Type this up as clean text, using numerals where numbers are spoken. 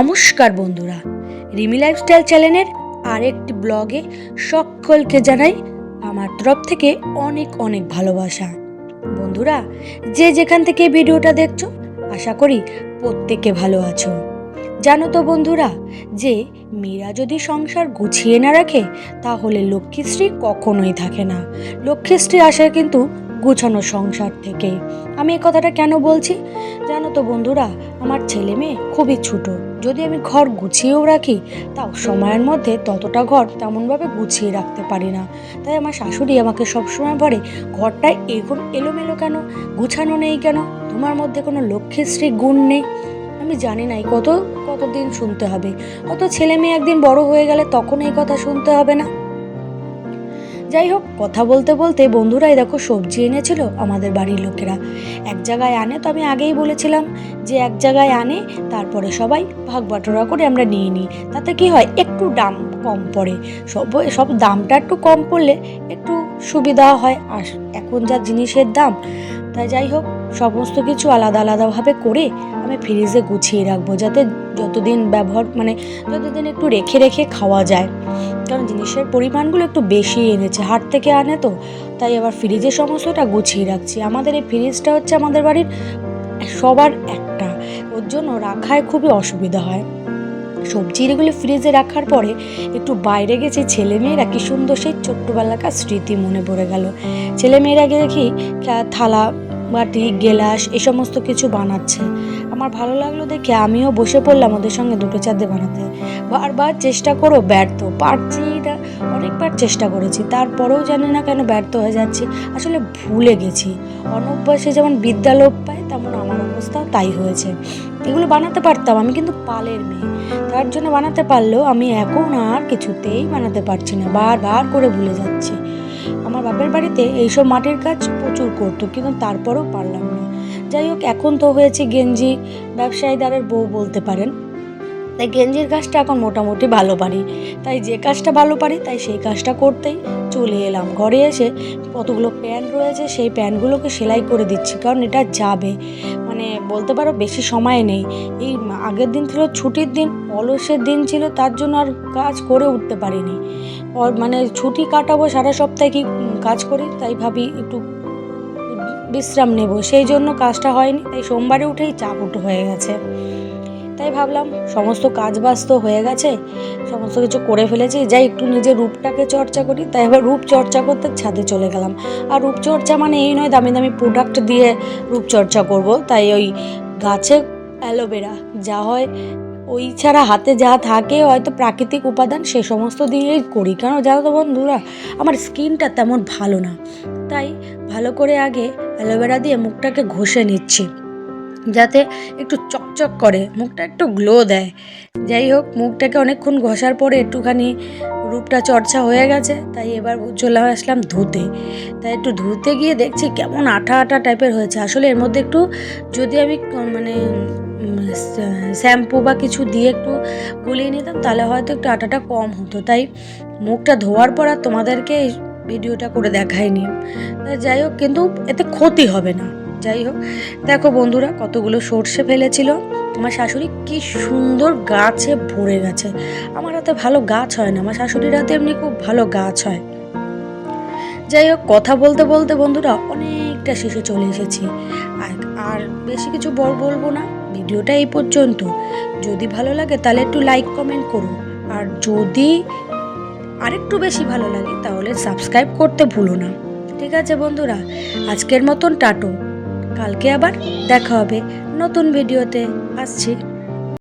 নমস্কার বন্ধুরা, রিমি লাইফস্টাইল চ্যানেলের আরেকটি ব্লগে সকলকে জানাই আমার তরফ থেকে অনেক অনেক ভালোবাসা। বন্ধুরা, যে যেখান থেকে ভিডিওটা দেখছো, আশা করি প্রত্যেকে ভালো আছো। জানো তো বন্ধুরা, যে মেয়েরা যদি সংসার গুছিয়ে না রাখে তাহলে লক্ষ্মীশ্রী কখনোই থাকে না। লক্ষ্মীশ্রী আসে কিন্তু গুছানো সংসার থেকে। আমি এই কথাটা কেন বলছি জানো তো বন্ধুরা, আমার ছেলে মেয়ে খুবই ছোট। যদি আমি ঘর গুছিয়েও রাখি তাও সময়ের মধ্যে ততটা ঘর তেমনভাবে গুছিয়ে রাখতে পারি না। তাই আমার শাশুড়ি আমাকে সবসময় বলে, ঘরটায় এখন এলোমেলো কেন, গুছানো নেই কেন, তোমার মধ্যে কোনো লক্ষ্মীশ্রী গুণ নেই। আমি জানি না কতদিন শুনতে হবে, অত ছেলে মেয়ে একদিন বড় হয়ে গেলে তখন এই কথা শুনতে হবে না। যাই হোক, কথা বলতে বলতে বন্ধুরাই দেখো সবজি এনেছিল আমাদের বাড়ির লোকেরা। এক জায়গায় আনে, তো আমি আগেই বলেছিলাম যে এক জায়গায় আনে, তারপরে সবাই ভাগ বাটোরা করে আমরা নিয়ে নিই। তাতে কি হয়, একটু দাম কম পড়ে। সব দামটা একটু কম পড়লে একটু সুবিধা হয়। আর এখন যা জিনিসের দাম, তাই যাই হোক, সমস্ত কিছু আলাদা আলাদাভাবে করে আমি ফ্রিজে গুছিয়ে রাখবো, যাতে যতদিন যতদিন একটু রেখে রেখে খাওয়া যায়। কারণ জিনিসের পরিমাণগুলো একটু বেশি এনেছে, হাট থেকে আনে তো, তাই আবার ফ্রিজে সমস্তটা গুছিয়ে রাখছি। আমাদের এই ফ্রিজটা হচ্ছে আমাদের বাড়ির সবার একটা, ওর জন্য রাখায় খুবই অসুবিধা হয়। সবজি এগুলো ফ্রিজে রাখার পরে একটু বাইরে গেছি, ছেলেমেয়েরা কি সুন্দর সেই ছোট্টবেলাকার স্মৃতি মনে পড়ে গেল। ছেলেমেয়েরা দেখি থালা বাটি গেলাস এ সমস্ত কিছু বানাচ্ছে। আমার ভালো লাগলো দেখে আমিও বসে পড়লাম ওদের সঙ্গে দুটো চারটে বানাতে। বারবার চেষ্টা করো, ব্যর্থ, পারছি না। অনেকবার চেষ্টা করেছি, তারপরেও জানি না কেন ব্যর্থ হয়ে যাচ্ছি। আসলে ভুলে গেছি। অনভ্যাসে যেমন বিদ্যা লোপ পায়, তেমন আমার অবস্থাও তাই হয়েছে। এগুলো বানাতে পারতাম, আমি কিন্তু পালের মেয়ে, তার জন্য বানাতে পারলেও আমি এখন আর কিছুতেই বানাতে পারছি না, বারবার করে ভুলে যাচ্ছি। আমার বাপের বাড়িতে এইসব মাটির কাজ প্রচুর করতো, কিন্তু তারপরেও পারলাম না। যাই হোক, এখন তো হয়েছে গেঞ্জি ব্যবসায়ীদারের বউ বলতে পারেন, তাই গেঞ্জির কাজটা এখন মোটামুটি ভালো পারি। তাই যে কাজটা ভালো পারি তাই সেই কাজটা করতেই চলে এলাম। ঘরে এসে কতগুলো প্যান্ট রয়েছে, সেই প্যান্টগুলোকে সেলাই করে দিচ্ছি, কারণ এটা যাবে, বলতে পারো বেশি সময় নেই। এই আগের দিন ছিল ছুটির দিন, অলসের দিন ছিল, তার জন্য আর কাজ করে উঠতে পারিনি। ছুটি কাটাবো সারা সপ্তাহে, কি কাজ করি, তাই ভাবি একটু বিশ্রাম নেব, সেই জন্য কাজটা হয়নি। তাই সোমবারে উঠেই চাপ হয়ে গেছে। তাই ভাবলাম সমস্ত কাজ বাজ তো হয়ে গেছে, সমস্ত কিছু করে ফেলেছি, যাই একটু নিজের রূপটাকে চর্চা করি। তাই আবার রূপ চর্চা করতে ছাদে চলে গেলাম। আর রূপচর্চা এই নয় দামি দামি প্রোডাক্ট দিয়ে রূপচর্চা করব। তাই ওই গাছে অ্যালোভেরা যা হয়, ওই ছাড়া হাতে যা থাকে হয়তো প্রাকৃতিক উপাদান, সে সমস্ত দিয়েই করি। কারণ জানো তো বন্ধুরা, আমার স্কিনটা তেমন ভালো না, তাই ভালো করে আগে অ্যালোভেরা দিয়ে মুখটাকে ঘষে নিচ্ছি, যাতে একটু চকচক করে, মুখটা একটু গ্লো দেয়। যাই হোক, মুখটাকে অনেকক্ষণ ঘষার পরে একটুখানি রূপটা চর্চা হয়ে গেছে, তাই এবার চলে আসলাম ধুতে। তাই একটু ধুতে গিয়ে দেখছি কেমন আঠা আঠা টাইপের হয়েছে। আসলে এর মধ্যে একটু যদি আমি শ্যাম্পু বা কিছু দিয়ে একটু গুলিয়ে নিতাম তাহলে হয়তো একটু আটাটা কম হতো। তাই মুখটা ধোয়ার পর আর তোমাদেরকে এই ভিডিওটা করে দেখাইনি। তাই যাই হোক, কিন্তু এতে ক্ষতি হবে না। যাই হোক, দেখো বন্ধুরা, কতগুলো সর্ষে ফেলেছিল আমার শাশুড়ি, কি সুন্দর গাছে ভরে গেছে। আমার হাতে ভালো গাছ হয় না, আমার শাশুড়ির হাতে এমনি খুব ভালো গাছ হয়। যাই হোক, কথা বলতে বলতে বন্ধুরা অনেকটা শেষে চলে এসেছি। আর বেশি কিছু বলবো না, ভিডিওটা এই পর্যন্ত। যদি ভালো লাগে তাহলে একটু লাইক কমেন্ট করুন, আর যদি আরেকটু বেশি ভালো লাগে তাহলে সাবস্ক্রাইব করতে ভুলো না। ঠিক আছে বন্ধুরা, আজকের মতন টাটো। কালকে আবার দেখা হবে নতুন ভিডিওতে। আসছি।